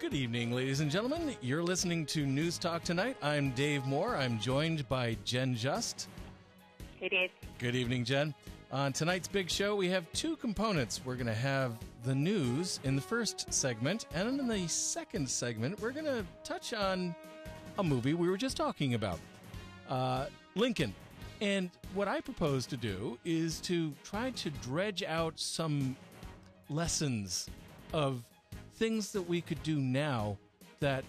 Good evening, ladies and gentlemen. You're listening to News Talk Tonight. I'm Dave Moore. I'm joined by Jen Just. Hey, Dave. Good evening, Jen. On tonight's big show, we have two components. We're going to have the news in the first segment, and in the second segment, we're going to touch on a movie we were just talking about, Lincoln. And what I propose to do is to try to dredge out some lessons of things that we could do now that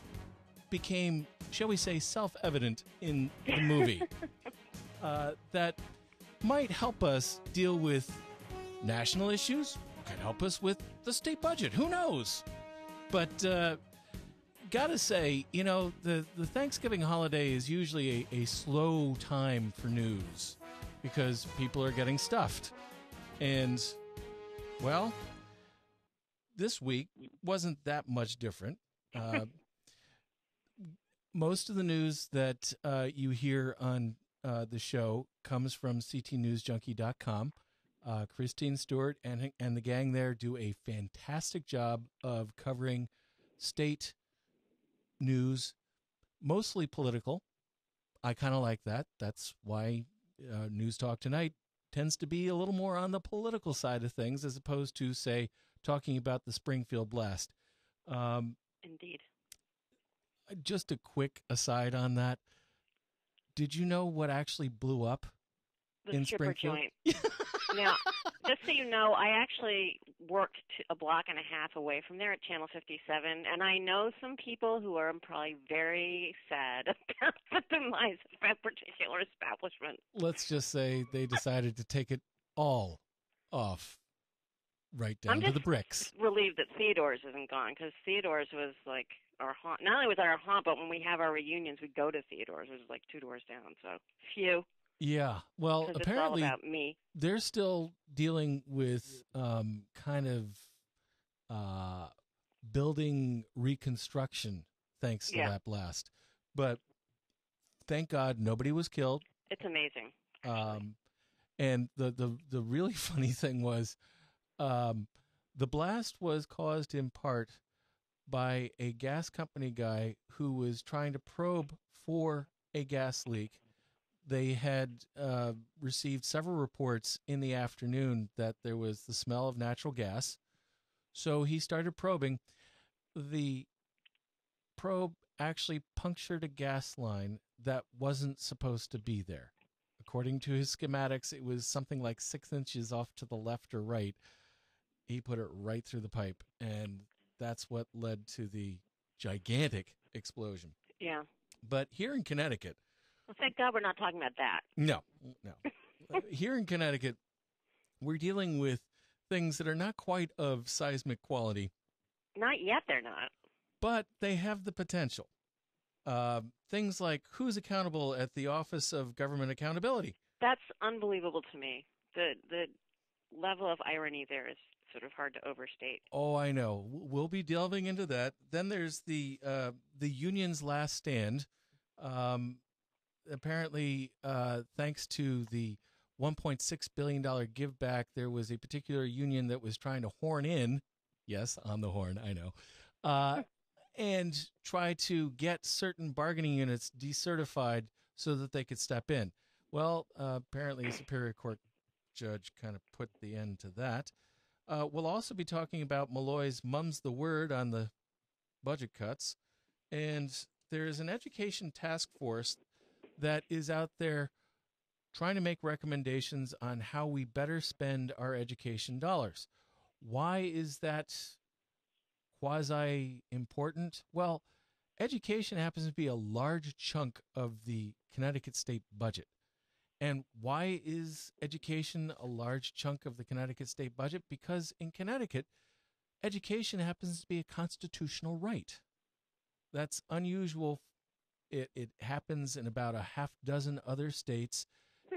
became, shall we say, self-evident in the movie that might help us deal with national issues, could help us with the state budget. Who knows? But gotta say, you know, the Thanksgiving holiday is usually a slow time for news because people are getting stuffed. And, well, this week wasn't that much different. Most of the news that you hear on the show comes from ctnewsjunkie.com. Christine Stewart and the gang there do a fantastic job of covering state news, mostly political. I kind of like that. That's why News Talk Tonight tends to be a little more on the political side of things as opposed to, say, talking about the Springfield blast. Indeed. Just a quick aside on that. Did you know what actually blew up in Springfield? Joint. Now, just so you know, I actually worked a block and a half away from there at Channel 57, and I know some people who are probably very sad about the demise of that particular establishment. Let's just say they decided to take it all off, right down to the bricks. I'm relieved that Theodore's isn't gone, because Theodore's was like our haunt. Not only was it our haunt, but when we have our reunions, we go to Theodore's, which is like 2 doors down. So, phew. Yeah, well, apparently it's all about me. They're still dealing with kind of building reconstruction thanks to that blast. But thank God nobody was killed. It's amazing. And the really funny thing was the blast was caused in part by a gas company guy who was trying to probe for a gas leak. They had received several reports in the afternoon that there was the smell of natural gas. So he started probing. The probe actually punctured a gas line that wasn't supposed to be there. According to his schematics, it was something like 6 inches off to the left or right. He put it right through the pipe, and that's what led to the gigantic explosion. Yeah. But here in Connecticut... Well, thank God we're not talking about that. No. Here in Connecticut, we're dealing with things that are not quite of seismic quality. Not yet, they're not. But they have the potential. Things like who's accountable at the Office of Government Accountability. That's unbelievable to me. The level of irony there is sort of hard to overstate. Oh, I know. We'll be delving into that. Then there's the union's last stand. Apparently, thanks to the $1.6 billion give back, there was a particular union that was trying to horn in, yes, on the horn, I know, and try to get certain bargaining units decertified so that they could step in. Well, apparently a Superior Court judge kind of put the end to that. We'll also be talking about Malloy's Mum's the Word on the budget cuts, and there's an education task force that is out there trying to make recommendations on how we better spend our education dollars. Why is that quasi-important? Well, education happens to be a large chunk of the Connecticut state budget. And why is education a large chunk of the Connecticut state budget? Because in Connecticut, education happens to be a constitutional right. That's unusual. It happens in about a half dozen other states.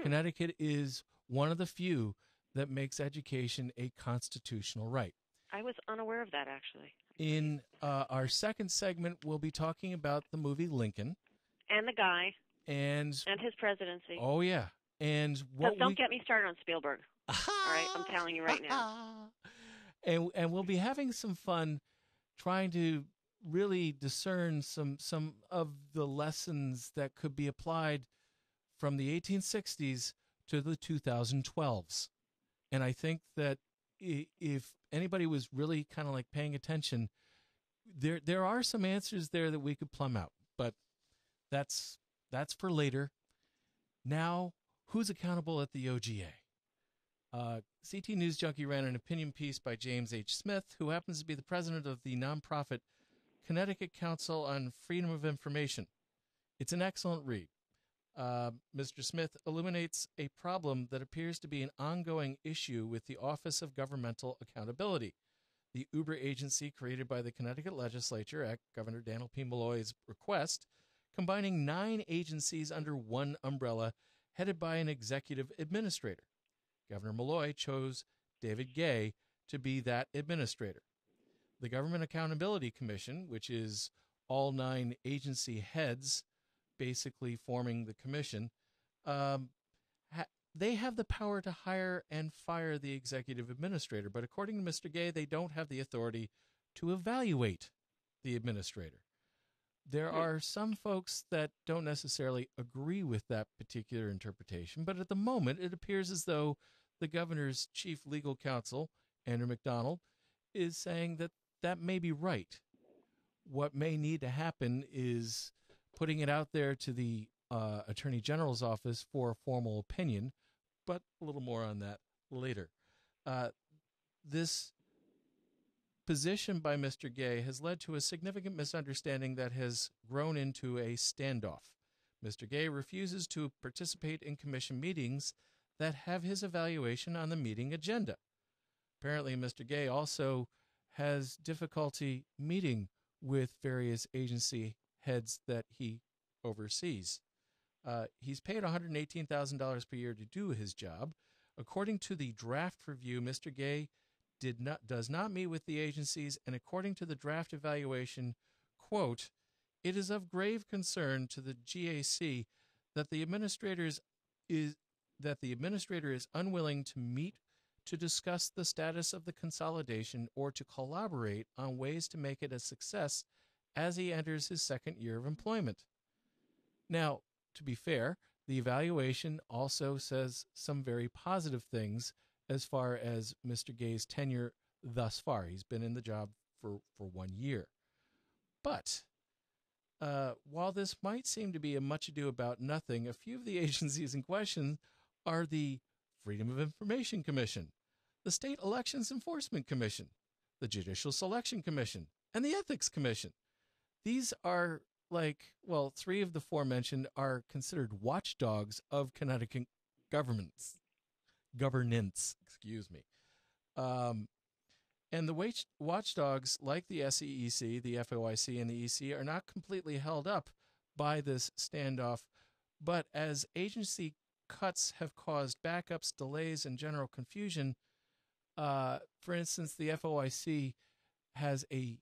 Connecticut is one of the few that makes education a constitutional right. I was unaware of that, actually. In our second segment, we'll be talking about the movie Lincoln. And the guy. And his presidency. Oh, yeah. And don't get me started on Spielberg. All right, I'm telling you right now. And we'll be having some fun trying to really discern some of the lessons that could be applied from the 1860s to the 2012s. And I think that if anybody was really kind of like paying attention, there are some answers there that we could plumb out. But that's for later. Now, who's accountable at the OGA? CT News Junkie ran an opinion piece by James H. Smith, who happens to be the president of the nonprofit Connecticut Council on Freedom of Information. It's an excellent read. Mr. Smith illuminates a problem that appears to be an ongoing issue with the Office of Governmental Accountability, the Uber agency created by the Connecticut legislature at Governor Daniel P. Malloy's request, combining 9 agencies under one umbrella headed by an executive administrator. Governor Malloy chose David Gay to be that administrator. The Government Accountability Commission, which is all 9 agency heads basically forming the commission, they have the power to hire and fire the executive administrator. But according to Mr. Gay, they don't have the authority to evaluate the administrator. There are some folks that don't necessarily agree with that particular interpretation, but at the moment, it appears as though the governor's chief legal counsel, Andrew McDonald, is saying that that may be right. What may need to happen is putting it out there to the Attorney General's office for a formal opinion, but a little more on that later. This position by Mr. Gay has led to a significant misunderstanding that has grown into a standoff. Mr. Gay refuses to participate in commission meetings that have his evaluation on the meeting agenda. Apparently, Mr. Gay also has difficulty meeting with various agency heads that he oversees. He's paid $118,000 per year to do his job. According to the draft review, Mr. Gay does not meet with the agencies, and according to the draft evaluation, quote, "It is of grave concern to the GAC that the administrator is unwilling to meet to discuss the status of the consolidation or to collaborate on ways to make it a success as he enters his second year of employment." Now, to be fair, the evaluation also says some very positive things as far as Mr. Gay's tenure thus far. He's been in the job for 1 year. But while this might seem to be a much ado about nothing, a few of the agencies in question are the Freedom of Information Commission, the State Elections Enforcement Commission, the Judicial Selection Commission, and the Ethics Commission. These are 3 of the forementioned are considered watchdogs of Connecticut governance, and the watchdogs, like the SEEC, the FOIC, and the EC, are not completely held up by this standoff, but as agency cuts have caused backups, delays, and general confusion, for instance, the FOIC has a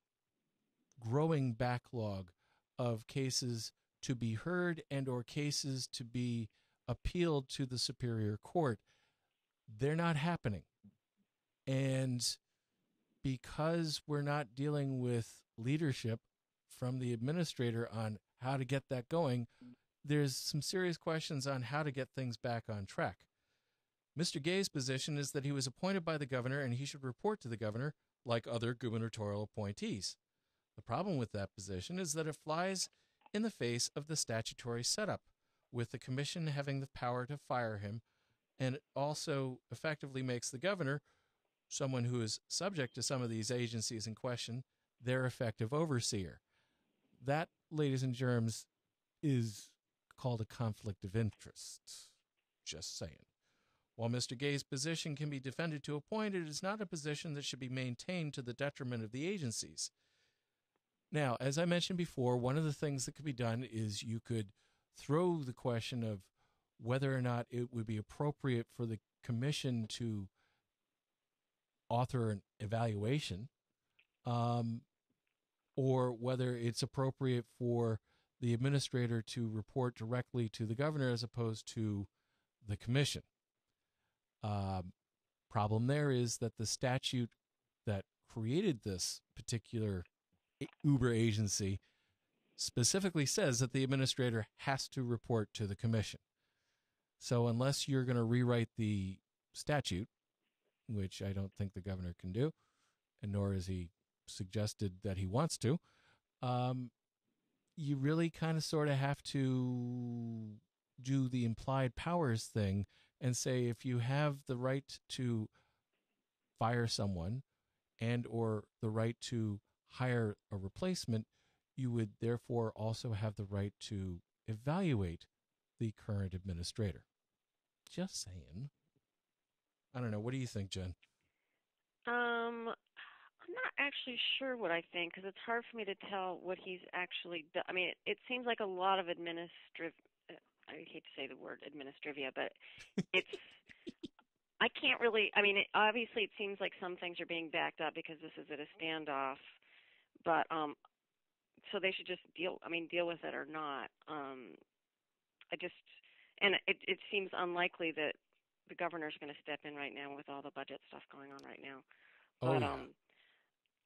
growing backlog of cases to be heard and or cases to be appealed to the Superior Court. They're not happening. And because we're not dealing with leadership from the administrator on how to get that going, there's some serious questions on how to get things back on track. Mr. Gay's position is that he was appointed by the governor and he should report to the governor like other gubernatorial appointees. The problem with that position is that it flies in the face of the statutory setup, with the commission having the power to fire him, and it also effectively makes the governor, someone who is subject to some of these agencies in question, their effective overseer. That, ladies and germs, is called a conflict of interest. Just saying. While Mr. Gay's position can be defended to a point, it is not a position that should be maintained to the detriment of the agencies. Now, as I mentioned before, one of the things that could be done is you could throw the question of whether or not it would be appropriate for the commission to author an evaluation, or whether it's appropriate for the administrator to report directly to the governor as opposed to the commission. Problem there is that the statute that created this particular Uber agency specifically says that the administrator has to report to the commission. So unless you're going to rewrite the statute, which I don't think the governor can do, and nor has he suggested that he wants to, you really kind of sort of have to do the implied powers thing and say if you have the right to fire someone and or the right to hire a replacement, you would therefore also have the right to evaluate the current administrator. Just saying. I don't know. What do you think, Jen? I'm not actually sure what I think because it's hard for me to tell what he's actually done. I mean, it seems like a lot of administrative. I hate to say the word administrivia, but it's. I can't really. I mean, obviously, it seems like some things are being backed up because this is at a standoff, but so they should just deal with it or not. It seems unlikely that the governor's going to step in right now with all the budget stuff going on right now. Oh, But yeah.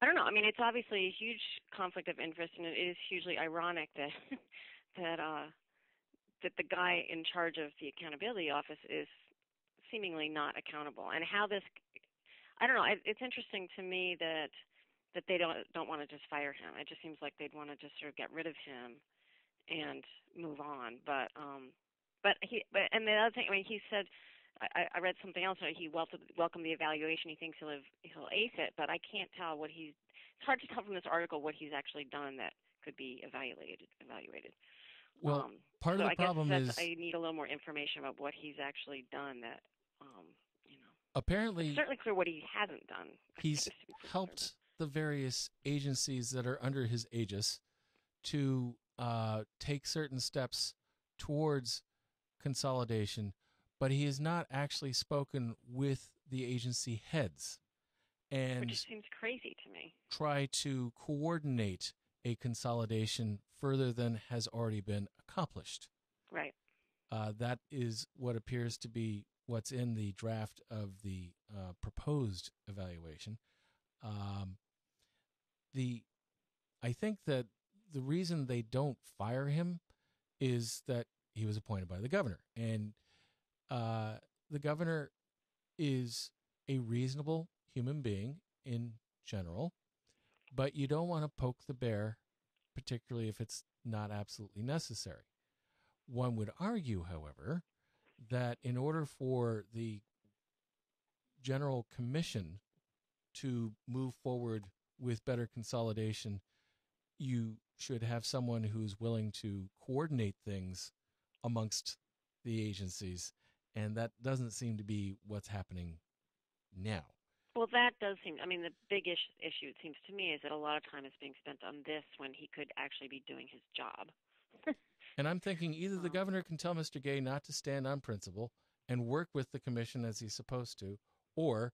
I don't know. I mean, it's obviously a huge conflict of interest, and it is hugely ironic that that the guy in charge of the accountability office is seemingly not accountable. And how this, I don't know. It's interesting to me that they don't want to just fire him. It just seems like they'd want to just sort of get rid of him and move on. But and the other thing, I mean, he said. I read something else. He welcomed the evaluation. He thinks he'll ace it, but I can't tell what he's. It's hard to tell from this article what he's actually done that could be evaluated. Well, part of the problem is I need a little more information about what he's actually done. That apparently it's certainly clear what he hasn't done. He's helped the various agencies that are under his aegis to take certain steps towards consolidation, but he has not actually spoken with the agency heads and which seems crazy to me. Try to coordinate a consolidation further than has already been accomplished. Right. That is what appears to be what's in the draft of the proposed evaluation. I think that the reason they don't fire him is that he was appointed by the governor, and the governor is a reasonable human being in general, but you don't want to poke the bear, particularly if it's not absolutely necessary. One would argue, however, that in order for the General Commission to move forward with better consolidation, you should have someone who's willing to coordinate things amongst the agencies, and that doesn't seem to be what's happening now. Well, that does seem, I mean, the big issue, it seems to me, is that a lot of time is being spent on this when he could actually be doing his job. And I'm thinking either the governor can tell Mr. Gay not to stand on principle and work with the commission as he's supposed to, or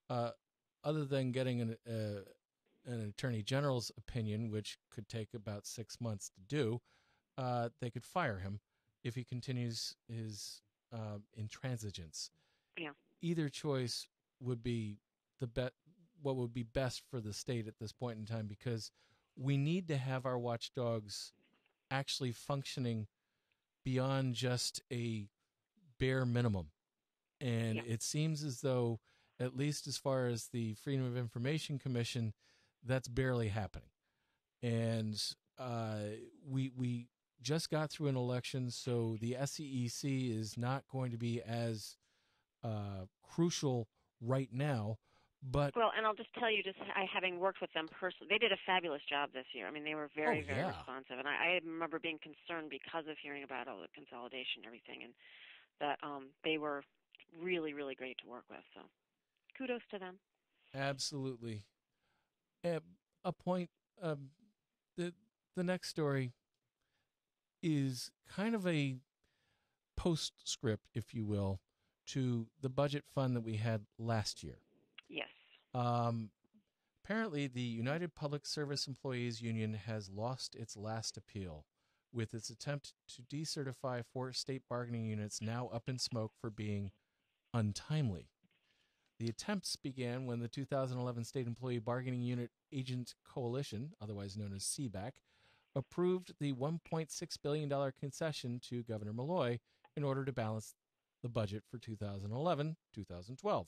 other than getting an attorney general's opinion, which could take about 6 months to do, they could fire him if he continues his intransigence. Yeah. Either choice would be what would be best for the state at this point in time, because we need to have our watchdogs actually functioning beyond just a bare minimum. And it seems as though, at least as far as the Freedom of Information Commission, that's barely happening. And we just got through an election, so the SEC is not going to be as crucial right now. But well, and I'll just tell you, having worked with them personally, they did a fabulous job this year. I mean, they were very responsive, and I remember being concerned because of hearing about all the consolidation and everything, and that they were really, really great to work with. So, kudos to them. Absolutely. A point. The next story is kind of a postscript, if you will, to the budget fund that we had last year. Yes. Apparently, the United Public Service Employees Union has lost its last appeal, with its attempt to decertify 4 state bargaining units now up in smoke for being untimely. The attempts began when the 2011 State Employee Bargaining Unit Agent Coalition, otherwise known as CBAC, approved the $1.6 billion concession to Governor Malloy in order to balance the budget for 2011-2012.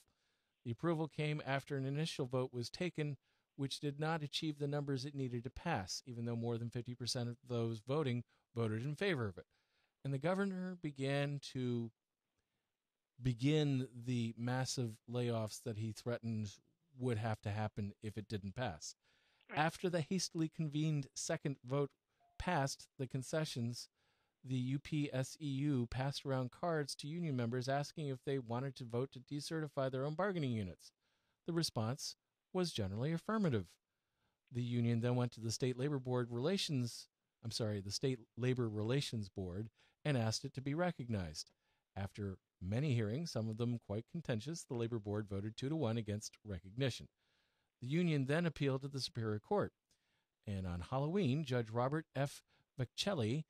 The approval came after an initial vote was taken, which did not achieve the numbers it needed to pass, even though more than 50% of those voting voted in favor of it. And the governor began the massive layoffs that he threatened would have to happen if it didn't pass. Right. After the hastily convened second vote passed the concessions, the UPSEU passed around cards to union members asking if they wanted to vote to decertify their own bargaining units. The response was generally affirmative. The union then went to the State Labor Relations Board and asked it to be recognized. After many hearings, some of them quite contentious, the Labor Board voted 2-1 against recognition. The union then appealed to the Superior Court. And on Halloween, Judge Robert F. Veccelli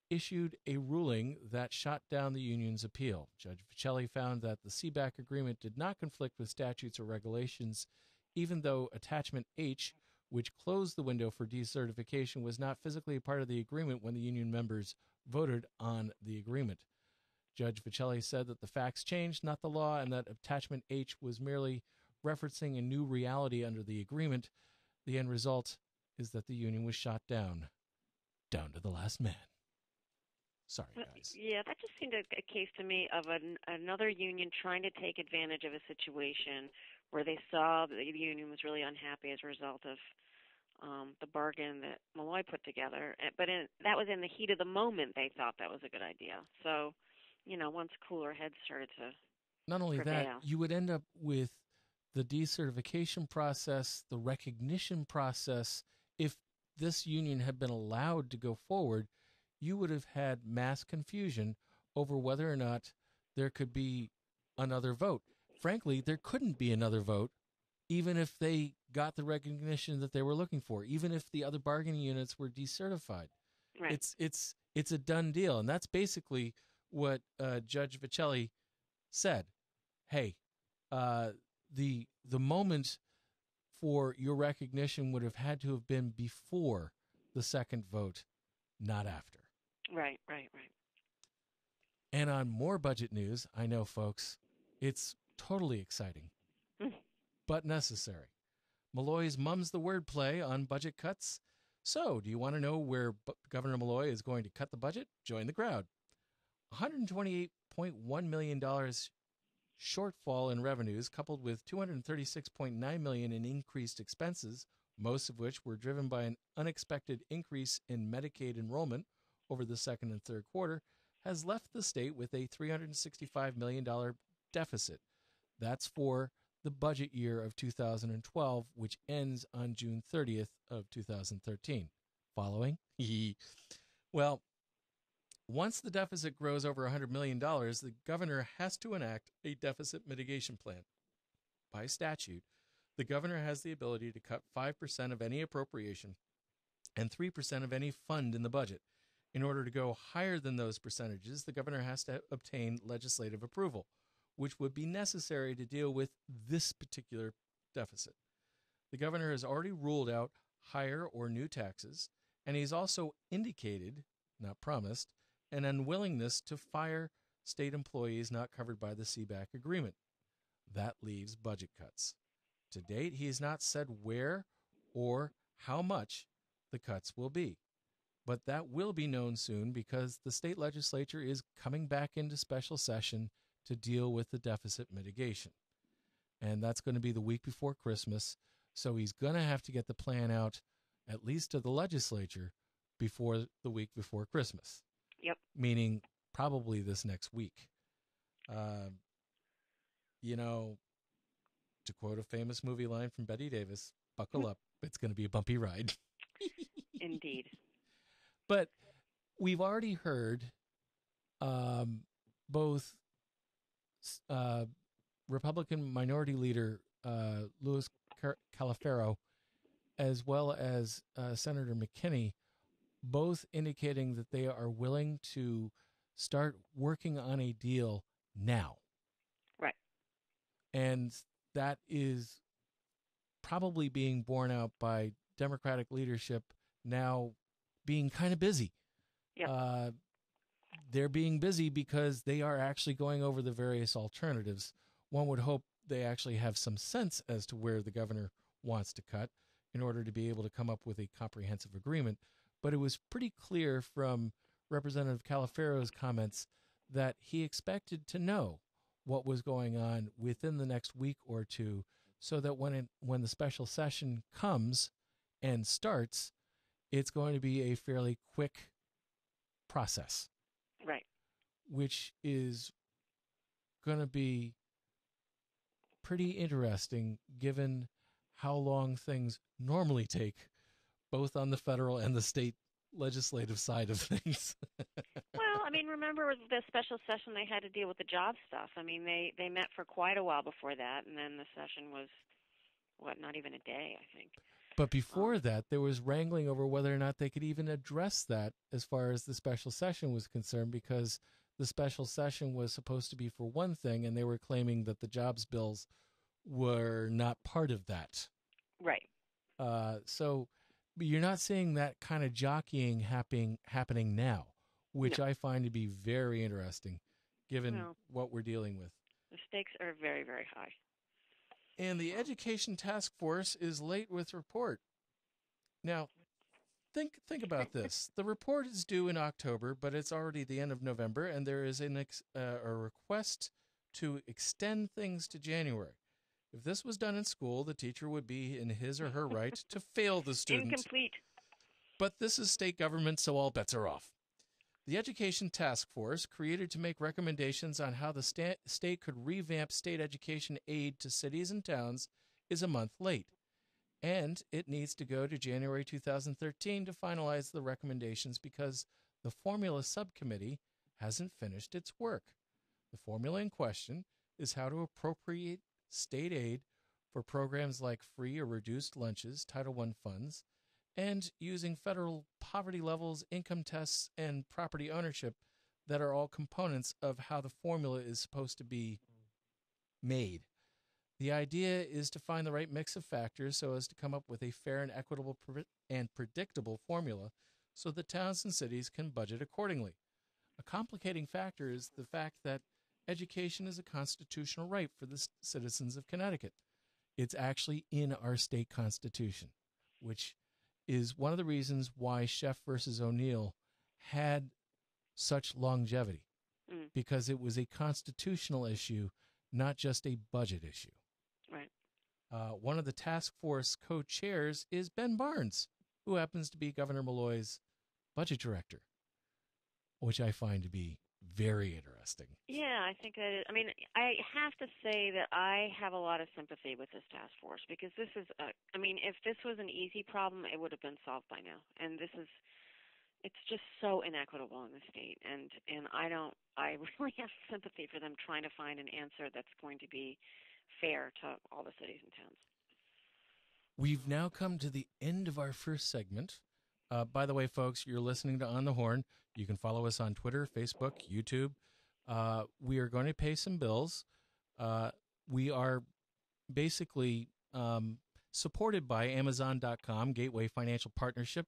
issued a ruling that shot down the union's appeal. Judge Veccelli found that the CBAC agreement did not conflict with statutes or regulations, even though Attachment H, which closed the window for decertification, was not physically a part of the agreement when the union members voted on the agreement. Judge Veccelli said that the facts changed, not the law, and that Attachment H was merely referencing a new reality under the agreement. The end result is that the union was shot down to the last man. Sorry, guys. Yeah, that just seemed a case to me of another union trying to take advantage of a situation where they saw that the union was really unhappy as a result of the bargain that Malloy put together. But that was in the heat of the moment they thought that was a good idea. So, once cooler heads started to not only prevail. that, you would end up with the decertification process, the recognition process. If this union had been allowed to go forward, you would have had mass confusion over whether or not there could be another vote. Frankly, there couldn't be another vote, even if they got the recognition that they were looking for, even if the other bargaining units were decertified. Right. It's a done deal, and that's basically what Judge Veccelli said. Hey, the moment for your recognition would have had to have been before the second vote, not after. Right. And on more budget news, I know, folks, it's totally exciting, but necessary. Malloy's mum's the word play on budget cuts. So, do you want to know where Governor Malloy is going to cut the budget? Join the crowd. $128.1 million shortfall in revenues, coupled with $236.9 million in increased expenses, most of which were driven by an unexpected increase in Medicaid enrollment over the second and third quarter, has left the state with a $365 million deficit. That's for the budget year of 2012, which ends on June 30th of 2013. Following? Well, once the deficit grows over $100 million, the governor has to enact a deficit mitigation plan. By statute, the governor has the ability to cut 5% of any appropriation and 3% of any fund in the budget. In order to go higher than those percentages, the governor has to obtain legislative approval, which would be necessary to deal with this particular deficit. The governor has already ruled out higher or new taxes, and he's also indicated, not promised, an unwillingness to fire state employees not covered by the CBAC agreement. That leaves budget cuts. To date, he has not said where or how much the cuts will be. But that will be known soon because the state legislature is coming back into special session to deal with the deficit mitigation. And that's going to be the week before Christmas. So he's going to have to get the plan out, at least to the legislature, before the week before Christmas. Yep. Meaning probably this next week. To quote a famous movie line from Bette Davis, buckle up. It's going to be a bumpy ride. Indeed. But we've already heard both Republican Minority Leader Louis Calafero as well as Senator McKinney both indicating that they are willing to start working on a deal now. Right. And that is probably being borne out by Democratic leadership now being kind of busy. Yep. They're being busy because they are actually going over the various alternatives. One would hope they actually have some sense as to where the governor wants to cut in order to be able to come up with a comprehensive agreement. But it was pretty clear from Representative Calafero's comments that he expected to know what was going on within the next week or two, so that when the special session comes and starts, it's going to be a fairly quick process. Right. Which is going to be pretty interesting given how long things normally take, both on the federal and the state legislative side of things. Well, I mean, remember the special session they had to deal with the job stuff. I mean, they met for quite a while before that, and then the session was, not even a day, I think. But before that, there was wrangling over whether or not they could even address that as far as the special session was concerned, because the special session was supposed to be for one thing, and they were claiming that the jobs bills were not part of that. Right. So you're not seeing that kind of jockeying happening now, which No. I find to be very interesting, given what we're dealing with. The stakes are very, very high. And the Education Task Force is late with report. Now, think about this. The report is due in October, but it's already the end of November, and there is a request to extend things to January. If this was done in school, the teacher would be in his or her right to fail the student. Incomplete. But this is state government, so all bets are off. The Education Task Force, created to make recommendations on how the state could revamp state education aid to cities and towns, is a month late. And it needs to go to January 2013 to finalize the recommendations because the formula subcommittee hasn't finished its work. The formula in question is how to appropriate state aid for programs like free or reduced lunches, Title I funds, and using federal poverty levels, income tests, and property ownership that are all components of how the formula is supposed to be made. The idea is to find the right mix of factors so as to come up with a fair and equitable and predictable formula so that towns and cities can budget accordingly. A complicating factor is the fact that education is a constitutional right for the citizens of Connecticut. It's actually in our state constitution, which is one of the reasons why Sheff versus O'Neill had such longevity, because it was a constitutional issue, not just a budget issue. Right. One of the task force co-chairs is Ben Barnes, who happens to be Governor Malloy's budget director, which I find to be very interesting. Yeah, I think that I mean, I have to say that I have a lot of sympathy with this task force because this is if this was an easy problem, it would have been solved by now. And it's just so inequitable in the state, and I really have sympathy for them trying to find an answer that's going to be fair to all the cities and towns. We've now come to the end of our first segment. By the way, folks, you're listening to On the Horn. You can follow us on Twitter, Facebook, YouTube. We are going to pay some bills. We are basically supported by Amazon.com, Gateway Financial Partnership,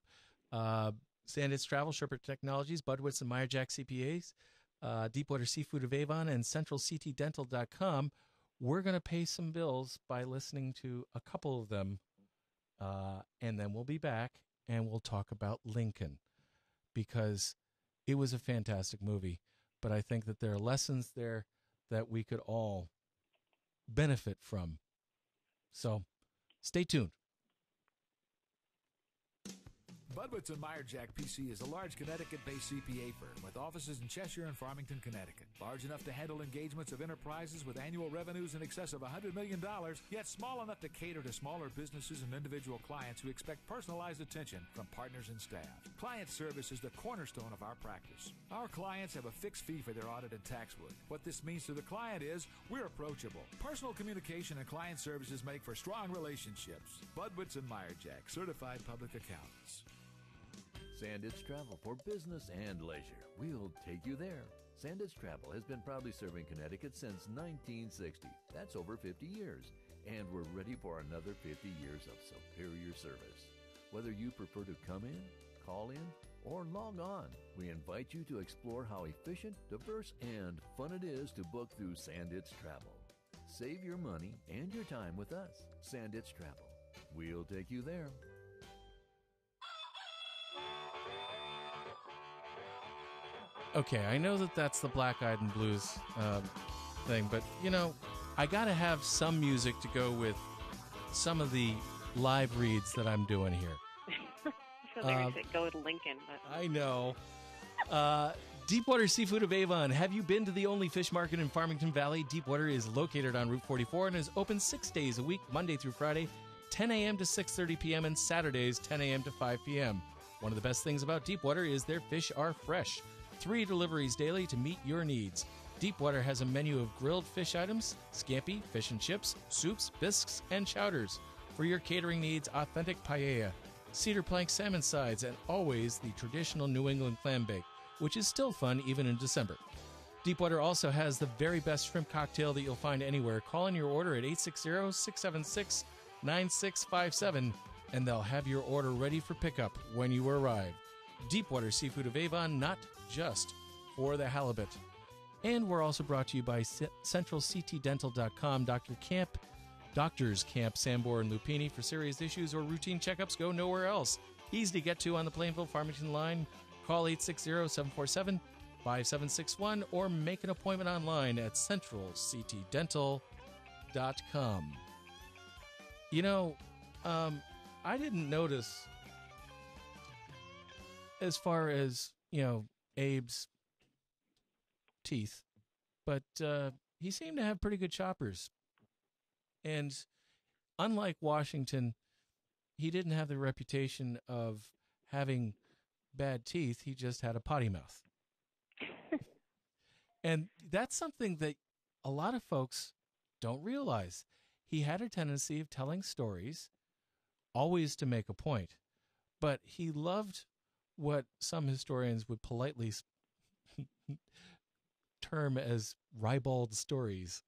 Sandits Travel, Shepherd Technologies, Budwitz and Meyerjack CPAs, Deepwater Seafood of Avon, and CentralCTDental.com. We're going to pay some bills by listening to a couple of them, and then we'll be back and we'll talk about Lincoln, because it was a fantastic movie, but I think that there are lessons there that we could all benefit from. So stay tuned. Budwitz and Meyerjack PC is a large Connecticut-based CPA firm with offices in Cheshire and Farmington, Connecticut. Large enough to handle engagements of enterprises with annual revenues in excess of $100 million, yet small enough to cater to smaller businesses and individual clients who expect personalized attention from partners and staff. Client service is the cornerstone of our practice. Our clients have a fixed fee for their audit and tax work. What this means to the client is we're approachable. Personal communication and client services make for strong relationships. Budwitz and Meyerjack, certified public accountants. Sandits Travel for business and leisure. We'll take you there. Sandits Travel has been proudly serving Connecticut since 1960. That's over 50 years. And we're ready for another 50 years of superior service. Whether you prefer to come in, call in, or log on, we invite you to explore how efficient, diverse, and fun it is to book through Sandits Travel. Save your money and your time with us, Sandits Travel. We'll take you there. Okay, I know that that's the Black Eyed and Blues thing, but, I got to have some music to go with some of the live reads that I'm doing here. So there you go with Lincoln. But... I know. Deepwater Seafood of Avon. Have you been to the only fish market in Farmington Valley? Deepwater is located on Route 44 and is open 6 days a week, Monday through Friday, 10 a.m. to 6:30 p.m. and Saturdays, 10 a.m. to 5 p.m. One of the best things about Deepwater is their fish are fresh. 3 deliveries daily to meet your needs. Deepwater has a menu of grilled fish items, scampi, fish and chips, soups, bisques, and chowders. For your catering needs, authentic paella, cedar plank salmon sides, and always the traditional New England clam bake, which is still fun even in December. Deepwater also has the very best shrimp cocktail that you'll find anywhere. Call in your order at 860-676-9657, and they'll have your order ready for pickup when you arrive. Deepwater Seafood of Avon, not just for the halibut. And we're also brought to you by CentralCTDental.com. Doctors Camp Sanborn and Lupini for serious issues or routine checkups. Go nowhere else. Easy to get to on the Plainville-Farmington line. Call 860-747-5761 or make an appointment online at CentralCTDental.com. I didn't notice as far as, Abe's teeth, but he seemed to have pretty good choppers. And unlike Washington, he didn't have the reputation of having bad teeth. He just had a potty mouth. And that's something that a lot of folks don't realize. He had a tendency of telling stories, always to make a point, but he loved what some historians would politely term as ribald stories.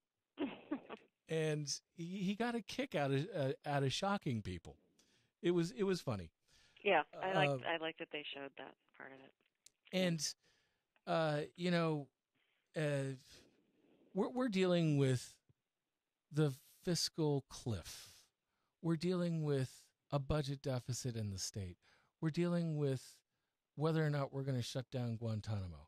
And he got a kick out of shocking people. It was funny. Yeah, I liked that they showed that part of it. And we're dealing with the fiscal cliff. We're dealing with a budget deficit in the state. We're dealing with whether or not we're going to shut down Guantanamo.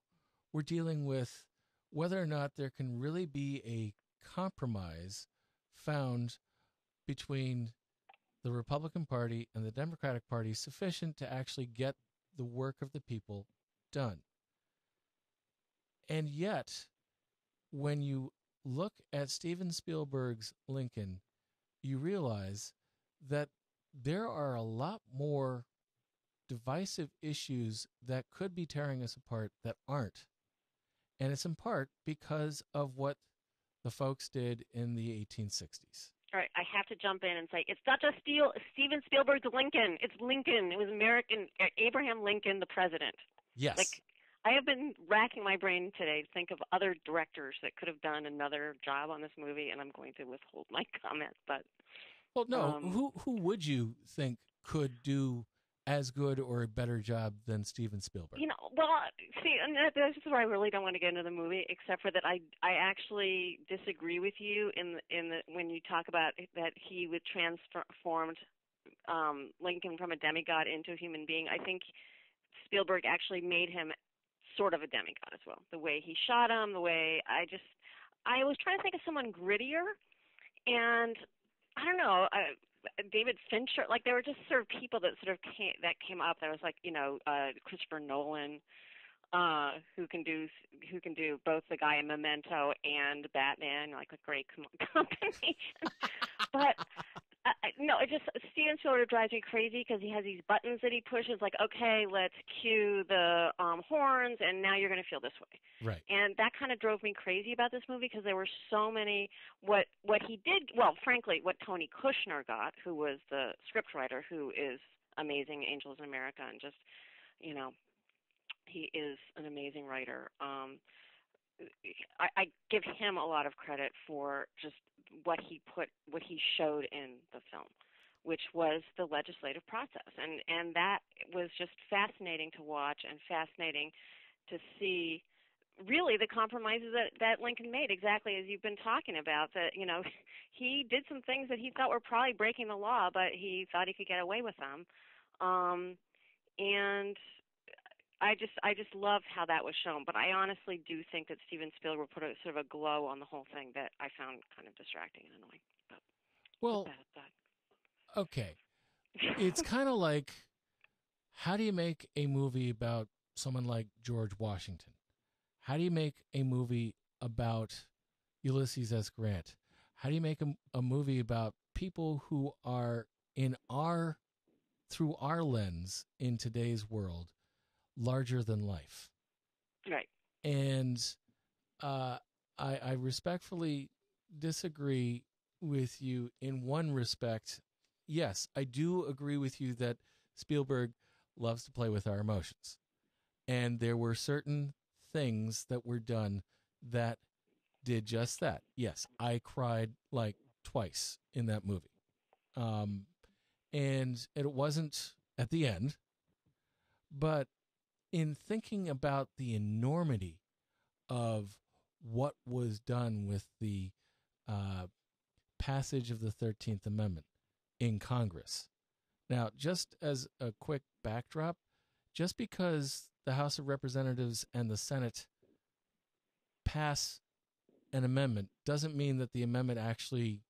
We're dealing with whether or not there can really be a compromise found between the Republican Party and the Democratic Party sufficient to actually get the work of the people done. And yet, when you look at Steven Spielberg's Lincoln, you realize that there are a lot more divisive issues that could be tearing us apart that aren't. And it's in part because of what the folks did in the 1860s. All right, I have to jump in and say it's not just Steven Spielberg's Lincoln. It's Lincoln. It was Abraham Lincoln, the president. Yes. Like, I have been racking my brain today to think of other directors that could have done another job on this movie, and I'm going to withhold my comment. But well, no, who would you think could do as good or a better job than Steven Spielberg? See, and this is where I really don't want to get into the movie, except for that I actually disagree with you in the when you talk about that he would transformed Lincoln from a demigod into a human being. I think Spielberg actually made him sort of a demigod as well. The way he shot him, the way I was trying to think of someone grittier, and I don't know. David Fincher, like there were just sort of people that came up. There was like Christopher Nolan, who can do both the guy in Memento and Batman, like a great combination. But no, it just Steven Spielberg drives me crazy because he has these buttons that he pushes, like, okay, let's cue the horns, and now you're going to feel this way. Right. And that kind of drove me crazy about this movie because there were so many what he did. Well, frankly, what Tony Kushner got, who was the scriptwriter, who is amazing, Angels in America, and just he is an amazing writer. I give him a lot of credit for just what he showed in the film, which was the legislative process, and that was just fascinating to watch and fascinating to see. Really, the compromises that Lincoln made, exactly as you've been talking about. That he did some things that he thought were probably breaking the law, but he thought he could get away with them. And I just love how that was shown. But I honestly do think that Steven Spielberg put a sort of a glow on the whole thing that I found kind of distracting and annoying. But Well, okay. It's kind of like, how do you make a movie about someone like George Washington? How do you make a movie about Ulysses S. Grant? How do you make a movie about people who are through our lens in today's world, larger than life? Right. And I respectfully disagree with you in one respect. Yes, I do agree with you that Spielberg loves to play with our emotions. And there were certain things that were done that did just that. Yes, I cried like twice in that movie. And it wasn't at the end, but in thinking about the enormity of what was done with the passage of the 13th Amendment in Congress. Now, just as a quick backdrop, just because the House of Representatives and the Senate pass an amendment doesn't mean that the amendment actually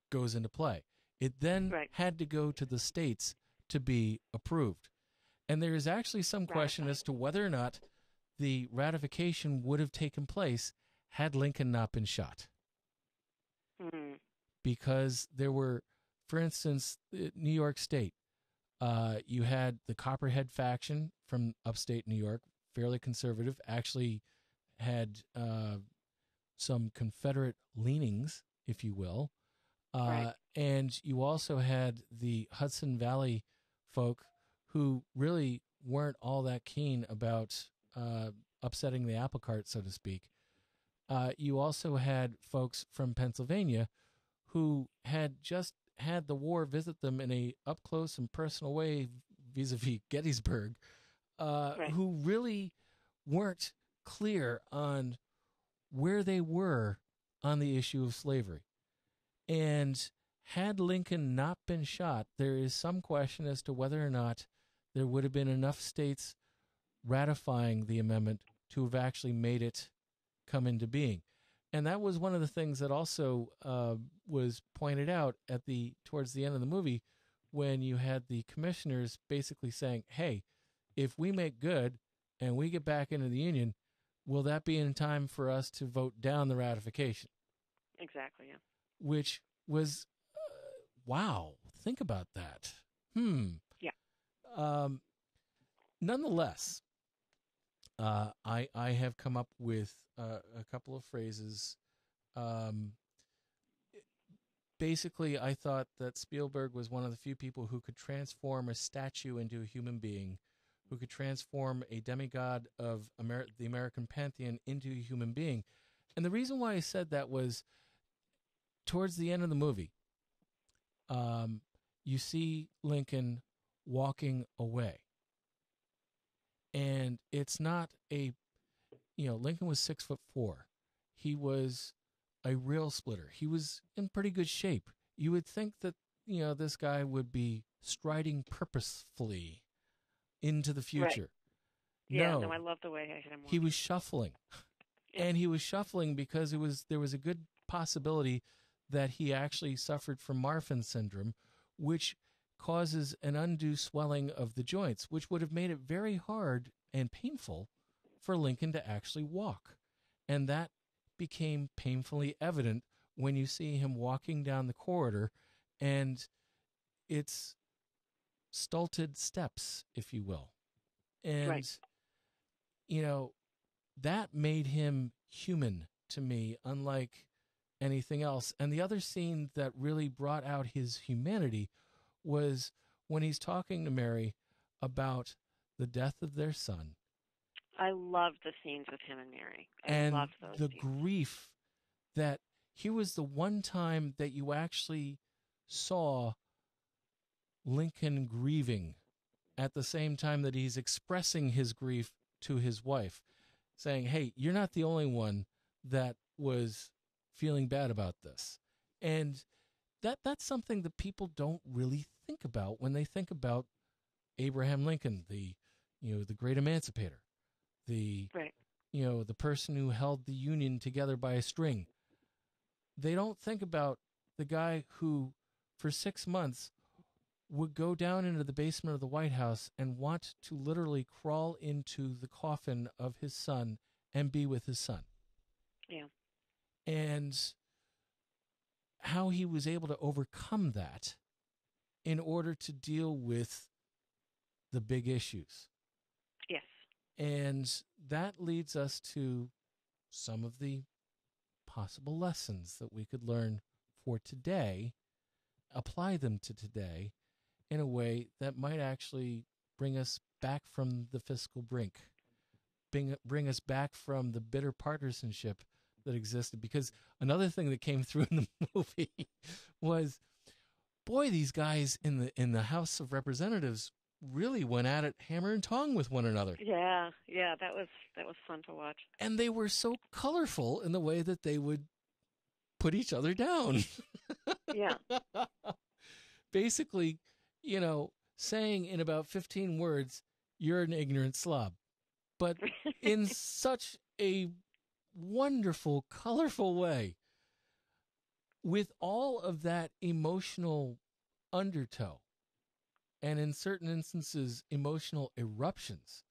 goes into play. It then had to go to the states to be approved. And there is actually some question as to whether or not the ratification would have taken place had Lincoln not been shot. Mm-hmm. Because there were, for instance, New York State, you had the Copperhead faction from upstate New York, fairly conservative, actually had some Confederate leanings, if you will. And you also had the Hudson Valley folk who really weren't all that keen about upsetting the apple cart, so to speak. You also had folks from Pennsylvania who had just had the war visit them in a up-close and personal way vis-a-vis Gettysburg, who really weren't clear on where they were on the issue of slavery. And had Lincoln not been shot, there is some question as to whether or not there would have been enough states ratifying the amendment to have actually made it come into being. And that was one of the things that also was pointed out towards the end of the movie, when you had the commissioners basically saying, hey, if we make good and we get back into the Union, will that be in time for us to vote down the ratification? Exactly, yeah. Which was, wow, think about that. Yeah. Nonetheless, I have come up with a couple of phrases. Basically, I thought that Spielberg was one of the few people who could transform a statue into a human being, who could transform a demigod of the American pantheon into a human being. And the reason why I said that was towards the end of the movie, you see Lincoln walking away. And it's not Lincoln was 6'4". He was a rail splitter. He was in pretty good shape. You would think that, this guy would be striding purposefully into the future. Right. Yeah, no, I love the way I had him walking. He was shuffling. Yeah. And he was shuffling because there was a good possibility that he actually suffered from Marfan syndrome, which causes an undue swelling of the joints, which would have made it very hard and painful for Lincoln to actually walk. And that became painfully evident when you see him walking down the corridor, and it's stulted steps, if you will. And, that made him human to me, unlike anything else. And the other scene that really brought out his humanity was when he's talking to Mary about the death of their son. I loved the scenes with him and Mary. I and loved those the scenes. grief that here was the one time that you actually saw Lincoln grieving at the same time that he's expressing his grief to his wife, saying, hey, you're not the only one that was feeling bad about this. And that's something that people don't really think about when they think about Abraham Lincoln, the great emancipator, the Right. the person who held the Union together by a string. They don't think about the guy who, for 6 months, would go down into the basement of the White House and want to literally crawl into the coffin of his son and be with his son. Yeah. And how he was able to overcome that in order to deal with the big issues. Yes. And that leads us to some of the possible lessons that we could learn for today, apply them to today in a way that might actually bring us back from the fiscal brink, bring us back from the bitter partisanship that existed. Because another thing that came through in the movie was, boy, these guys in the House of Representatives really went at it hammer and tong with one another. Yeah, that was fun to watch. And they were so colorful in the way that they would put each other down. Yeah. Basically, saying in about 15 words, you're an ignorant slob. But in such a wonderful, colorful way, with all of that emotional undertow, and in certain instances, emotional eruptions.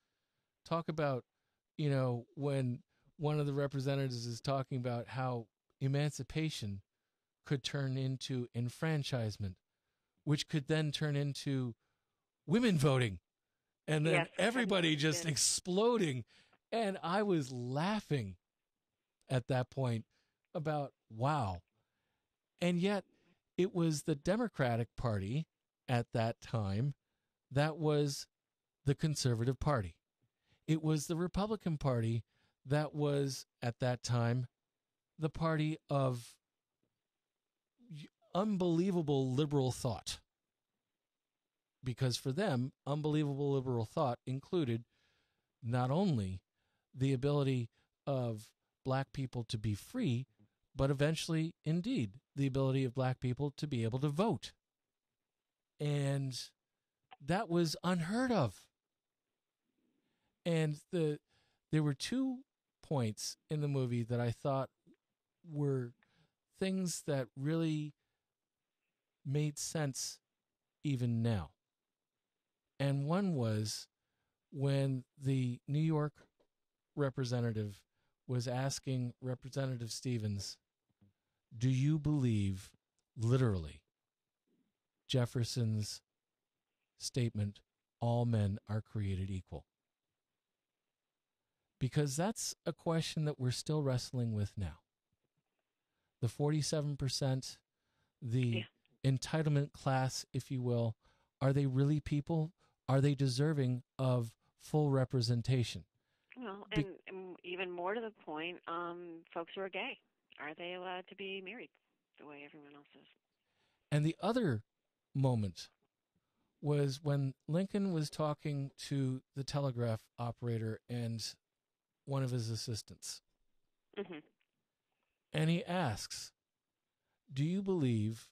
Talk about, when one of the representatives is talking about how emancipation could turn into enfranchisement, which could then turn into women voting, and then Yes, everybody just did. exploding. And I was laughing at that point about, wow. And yet it was the Democratic Party at that time that was the conservative party. It was the Republican Party that was at that time the party of unbelievable liberal thought. Because for them, unbelievable liberal thought included not only the ability of black people to be free, but eventually, indeed, the ability of black people to be able to vote. And that was unheard of. And there were 2 points in the movie that I thought were things that really made sense even now. And one was when the New York representative was asking Representative Stevens, do you believe, literally, Jefferson's statement, all men are created equal? Because that's a question that we're still wrestling with now. The 47%, the entitlement class, if you will, are they really people? Are they deserving of full representation? Well, and even more to the point, folks who are gay, are they allowed to be married the way everyone else is? And the other moment was when Lincoln was talking to the telegraph operator and one of his assistants. Mm-hmm. And he asks, do you believe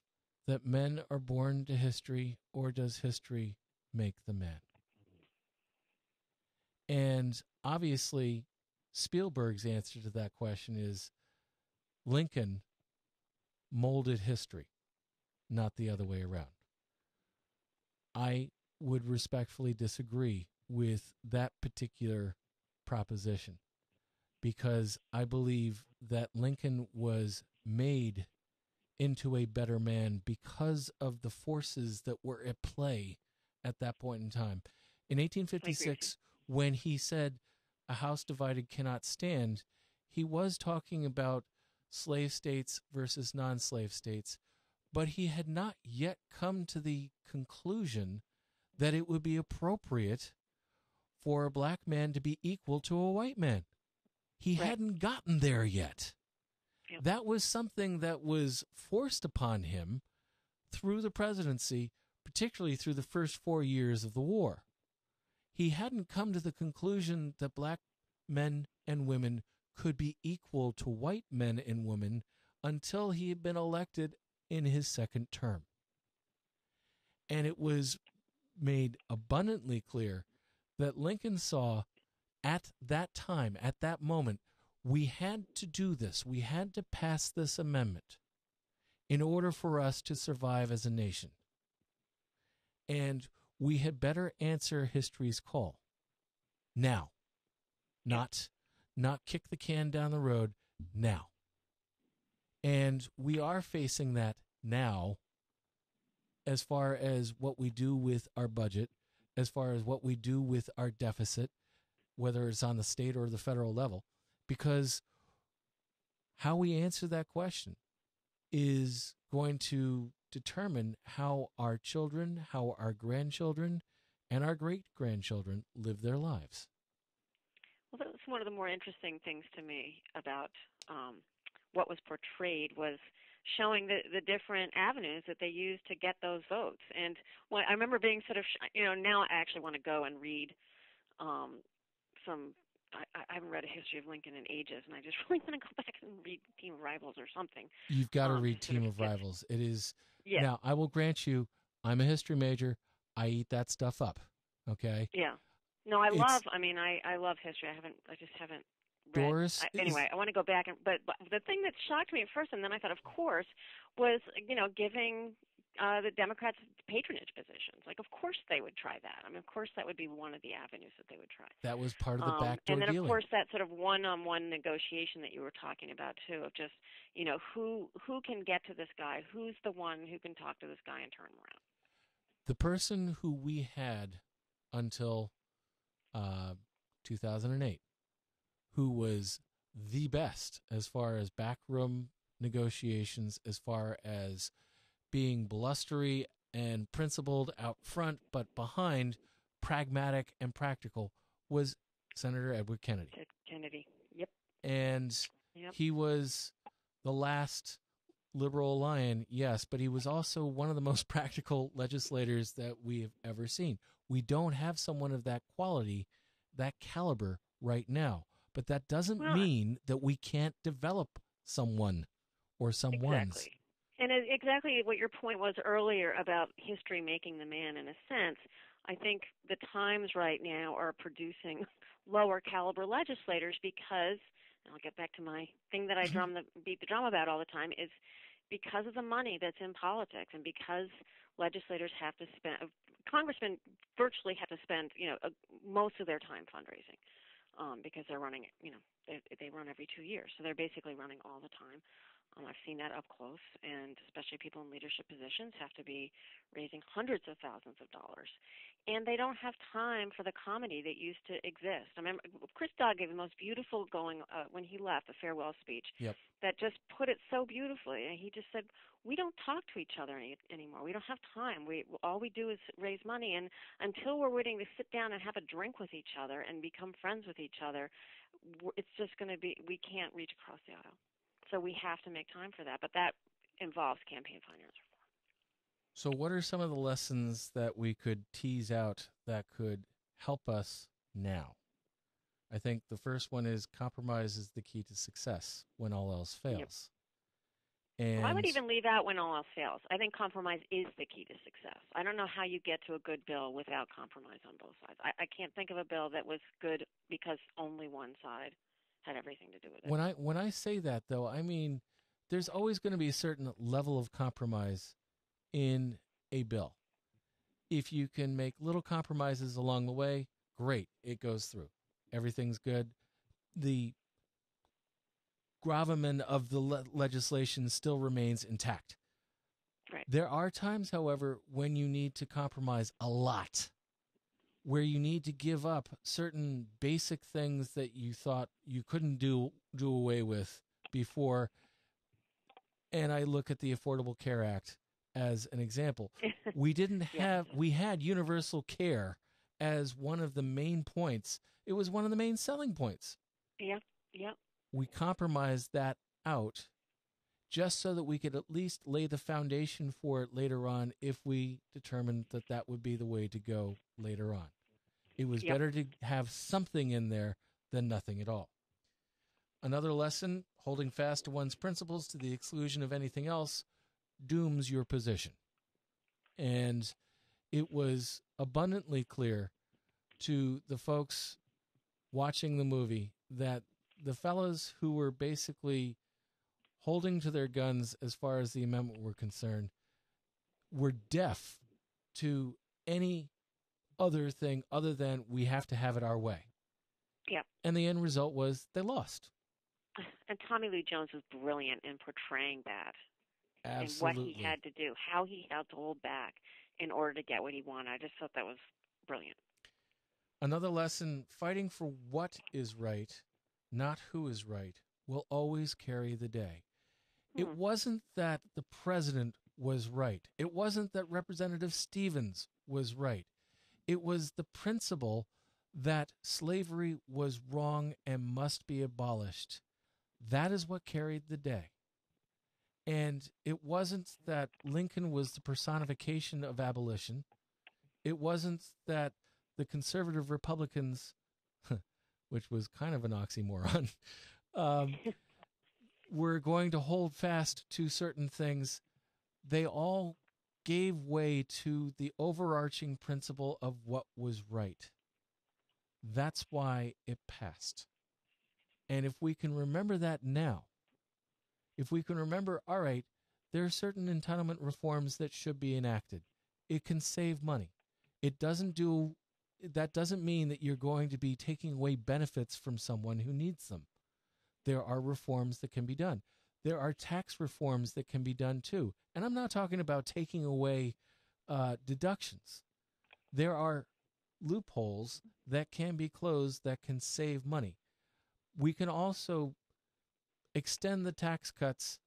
that men are born to history, or does history make the man? And obviously, Spielberg's answer to that question is Lincoln molded history, not the other way around. I would respectfully disagree with that particular proposition, because I believe that Lincoln was made into a better man because of the forces that were at play at that point in time. In 1856, when he said a house divided cannot stand, he was talking about slave states versus non-slave states, but he had not yet come to the conclusion that it would be appropriate for a black man to be equal to a white man. He hadn't gotten there yet. Yep. That was something that was forced upon him through the presidency, particularly through the first 4 years of the war. He hadn't come to the conclusion that black men and women could be equal to white men and women until he had been elected in his second term. And it was made abundantly clear that Lincoln saw at that time, at that moment, we had to do this. We had to pass this amendment in order for us to survive as a nation. And we had better answer history's call now, not kick the can down the road now. And we are facing that now as far as what we do with our budget, as far as what we do with our deficit, whether it's on the state or the federal level, because how we answer that question is going to determine how our children, how our grandchildren, and our great-grandchildren live their lives. Well, that was one of the more interesting things to me about what was portrayed was showing the different avenues that they used to get those votes. And I remember being sort of, now I actually want to go and read I haven't read a history of Lincoln in ages, and I just really want to go back and read Team of Rivals or something. You've got to read Team of Rivals. It is, yeah. Now, I will grant you, I'm a history major. I eat that stuff up, okay? Yeah. No, I love history. I just haven't read. Doris anyway, I want to go back, but the thing that shocked me at first, and then I thought, of course, was, giving the Democrats patronage positions. Like, of course they would try that. I mean, of course that would be one of the avenues that they would try. That was part of the backdoor dealing. And then, dealing. Of course, that sort of one-on-one negotiation that you were talking about, too, of just, who can get to this guy? Who's the one who can talk to this guy and turn him around? The person who we had until 2008, who was the best as far as backroom negotiations, as far as being blustery and principled out front, but behind pragmatic and practical, was Senator Edward Kennedy. Kennedy, yep. And he was the last liberal lion, yes, but he was also one of the most practical legislators that we have ever seen. We don't have someone of that quality, that caliber right now. But that doesn't mean that we can't develop someone or someone's. Exactly. And exactly what your point was earlier about history making the man, in a sense, I think the times right now are producing lower caliber legislators because, and I'll get back to my thing that I beat the drum about all the time, is because of the money that's in politics and because legislators have to spend, congressmen virtually have to spend, most of their time fundraising because they're running, they run every 2 years. So they're basically running all the time. I've seen that up close, and especially people in leadership positions have to be raising hundreds of thousands of dollars. And they don't have time for the comedy that used to exist. I remember Chris Dodd gave the most beautiful when he left, the farewell speech, that just put it so beautifully. And he just said, we don't talk to each other anymore. We don't have time. All we do is raise money. And until we're willing to sit down and have a drink with each other and become friends with each other, it's just going to be, we can't reach across the aisle. So we have to make time for that, but that involves campaign finance reform. So what are some of the lessons that we could tease out that could help us now? I think the first one is compromise is the key to success when all else fails. Yep. And I would even leave out when all else fails. I think compromise is the key to success. I don't know how you get to a good bill without compromise on both sides. I can't think of a bill that was good because only one side had everything to do with it. When I say that, though, I mean there's always going to be a certain level of compromise in a bill. If you can make little compromises along the way, great, it goes through. Everything's good. The gravamen of the legislation still remains intact. Right. There are times, however, when you need to compromise a lot, where you need to give up certain basic things that you thought you couldn't do away with before. And I look at the Affordable Care Act as an example. We had universal care as one of the main points. It was one of the main selling points. Yeah. We compromised that out just so that we could at least lay the foundation for it later on if we determined that that would be the way to go later on. It was better to have something in there than nothing at all. Another lesson, holding fast to one's principles to the exclusion of anything else dooms your position. And it was abundantly clear to the folks watching the movie that the fellows who were basically holding to their guns as far as the amendment were concerned were deaf to any other thing other than we have to have it our way. Yep. And the end result was they lost. And Tommy Lee Jones was brilliant in portraying that. Absolutely. And what he had to do, how he had to hold back in order to get what he wanted. I just thought that was brilliant. Another lesson, fighting for what is right, not who is right, will always carry the day. It wasn't that the president was right. It wasn't that Representative Stevens was right. It was the principle that slavery was wrong and must be abolished. That is what carried the day. And it wasn't that Lincoln was the personification of abolition. It wasn't that the conservative Republicans, which was kind of an oxymoron, were going to hold fast to certain things. They all gave way to the overarching principle of what was right. That's why it passed. And if we can remember that now, if we can remember, all right, there are certain entitlement reforms that should be enacted. It can save money. That doesn't mean that you're going to be taking away benefits from someone who needs them. There are reforms that can be done. There are tax reforms that can be done too. And I'm not talking about taking away deductions. There are loopholes that can be closed that can save money. We can also extend the tax cuts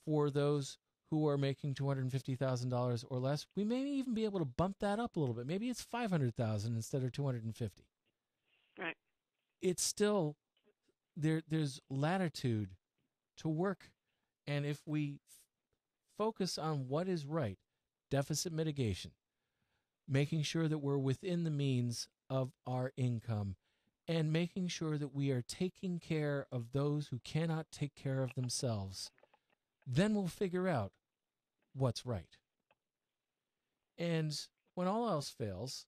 for those who are making $250,000 or less. We may even be able to bump that up a little bit. Maybe it's $500,000 instead of $250,000. Right. It's still there's latitude to work, and if we focus on what is right, deficit mitigation, making sure that we're within the means of our income, and making sure that we are taking care of those who cannot take care of themselves, then we'll figure out what's right. And when all else fails,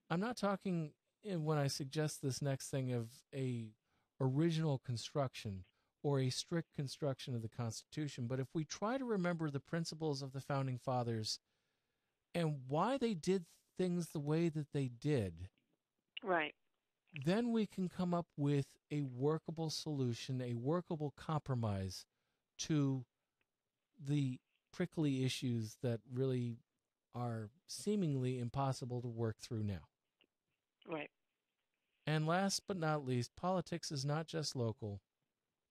I'm not talking when I suggest this next thing of a original construction or a strict construction of the Constitution, but if we try to remember the principles of the Founding Fathers and why they did things the way that they did, right, then we can come up with a workable solution, a workable compromise to the prickly issues that really are seemingly impossible to work through now. right. And last but not least, politics is not just local.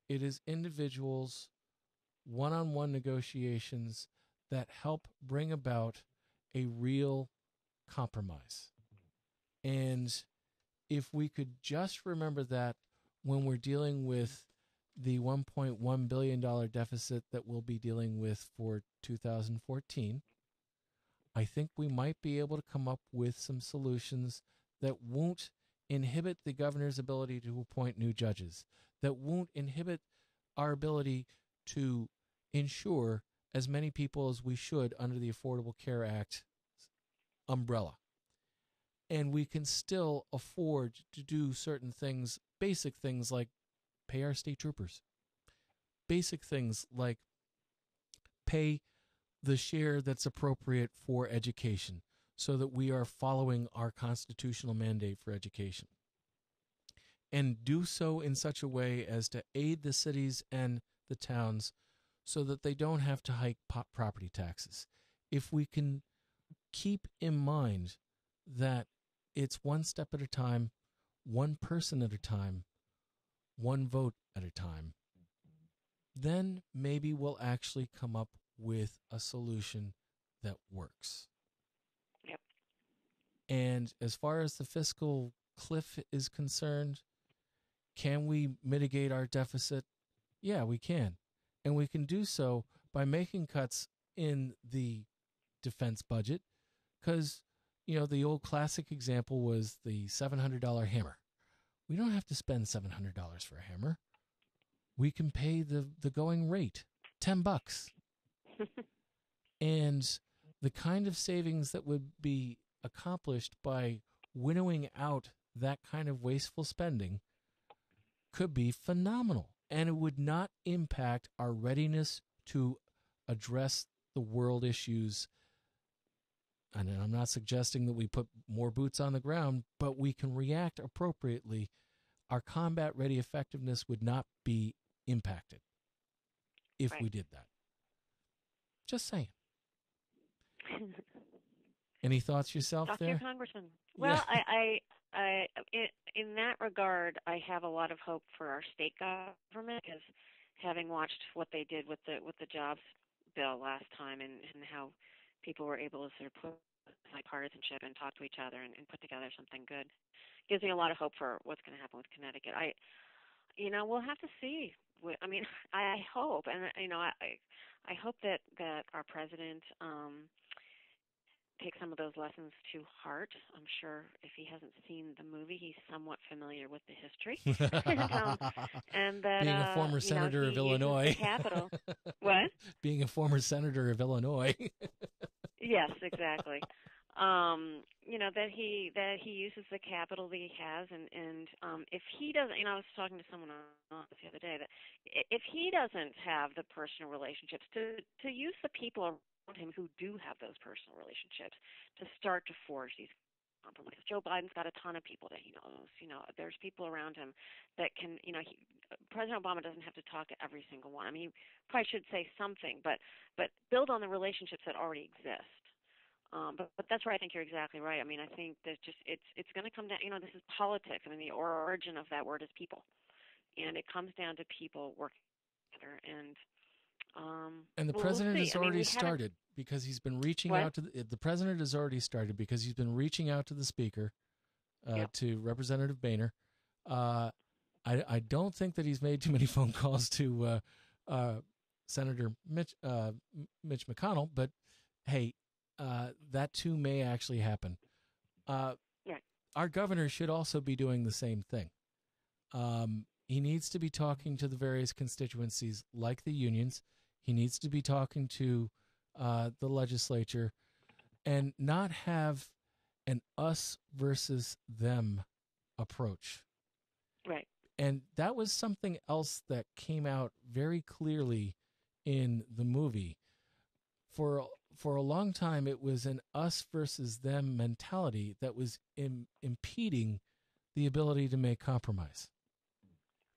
It is individuals, one-on-one negotiations that help bring about a real compromise. And if we could just remember that when we're dealing with the $1.1 billion deficit that we'll be dealing with for 2014, I think we might be able to come up with some solutions that won't inhibit the governor's ability to appoint new judges, that won't inhibit our ability to insure as many people as we should under the Affordable Care Act umbrella. And we can still afford to do certain things, basic things like pay our state troopers, basic things like pay the share that's appropriate for education so that we are following our constitutional mandate for education. And do so in such a way as to aid the cities and the towns so that they don't have to hike property taxes. If we can keep in mind that it's one step at a time, one person at a time, one vote at a time, then maybe we'll actually come up with a solution that works. Yep. And as far as the fiscal cliff is concerned, can we mitigate our deficit? Yeah, we can. and we can do so by making cuts in the defense budget, because, the old classic example was the $700 hammer. We don't have to spend $700 for a hammer. We can pay the going rate, $10. And the kind of savings that would be accomplished by winnowing out that kind of wasteful spending could be phenomenal. And it would not impact our readiness to address the world issues. And I'm not suggesting that we put more boots on the ground, but we can react appropriately. Our combat-ready effectiveness would not be impacted if we did that. Just saying. Any thoughts yourself Talk there? to your congressman. Well, Yeah. I in that regard, I have a lot of hope for our state government, because having watched what they did with the jobs bill last time, and how people were able to sort of put bipartisanship and talk to each other and put together something good, gives me a lot of hope for what's going to happen with Connecticut. We'll have to see. I hope, and I hope that our president take some of those lessons to heart. I'm sure if he hasn't seen the movie, he's somewhat familiar with the history. And that, being a former senator of Illinois. Capital. What? Being a former senator of Illinois. Yes, exactly. That he uses the capital that he has, and if he doesn't, I was talking to someone on this the other day, that if he doesn't have the personal relationships to use the people around him who do have those personal relationships to start to forge these compromises. Joe Biden's got a ton of people that he knows. There's people around him that can, President Obama doesn't have to talk to every single one. He probably should say something, but build on the relationships that already exist. But that's where I think you're exactly right. I think that it's going to come down. This is politics. The origin of that word is people, and it comes down to people working together. And the president has already started, because he's been reaching out to the president has already started because he's been reaching out to the speaker, to Representative Boehner. I don't think that he's made too many phone calls to Senator Mitch McConnell, but hey. That too may actually happen. Our governor should also be doing the same thing. He needs to be talking to the various constituencies, like the unions. He needs to be talking to the legislature, and not have an us versus them approach. Right. And that was something else that came out very clearly in the movie. For a long time, it was an us versus them mentality that was impeding the ability to make compromise.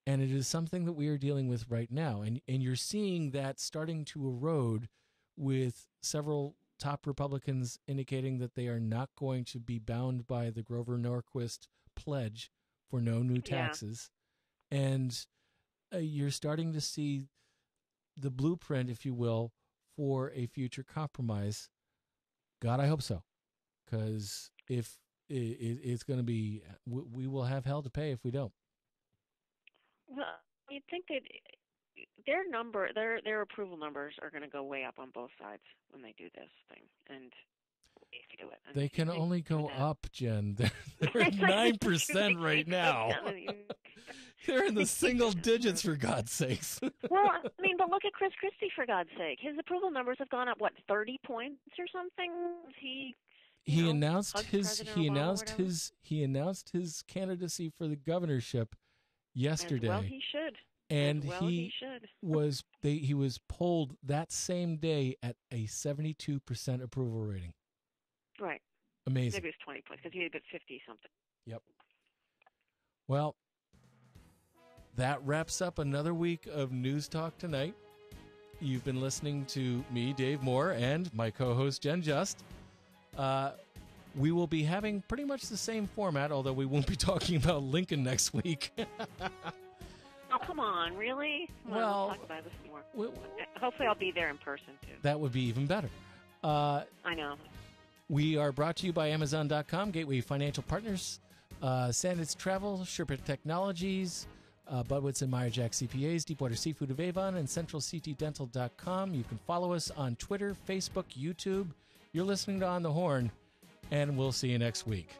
And it is something that we are dealing with right now. And you're seeing that starting to erode, with several top Republicans indicating that they are not going to be bound by the Grover Norquist pledge for no new taxes. Yeah. And you're starting to see the blueprint, if you will, for a future compromise. God, I hope so. Because if it's going to be, we will have hell to pay if we don't. Well, you'd think that their approval numbers are going to go way up on both sides when they do this thing, and if you do it, they can only go up, Jen. They're at 9% right now. They're in the single digits, for God's sakes. Well, but look at Chris Christie, for God's sake. His approval numbers have gone up, 30 points or something? He announced his candidacy for the governorship yesterday. Well, he should. And he was polled that same day at a 72% approval rating. Right. Amazing. Maybe it was 20 points, because he had been 50-something. Yep. Well, that wraps up another week of News Talk Tonight. You've been listening to me, Dave Moore, and my co-host, Jen Just. We will be having pretty much the same format, although we won't be talking about Lincoln next week. Oh, come on, really? Well, let's talk about this more. Hopefully I'll be there in person, too. That would be even better. I know. We are brought to you by Amazon.com, Gateway Financial Partners, Sandits Travel, Sherpa Technologies, Budwitz and Meyerjack CPAs, Deepwater Seafood of Avon, and CentralCTDental.com. You can follow us on Twitter, Facebook, YouTube. You're listening to On the Horn, and we'll see you next week.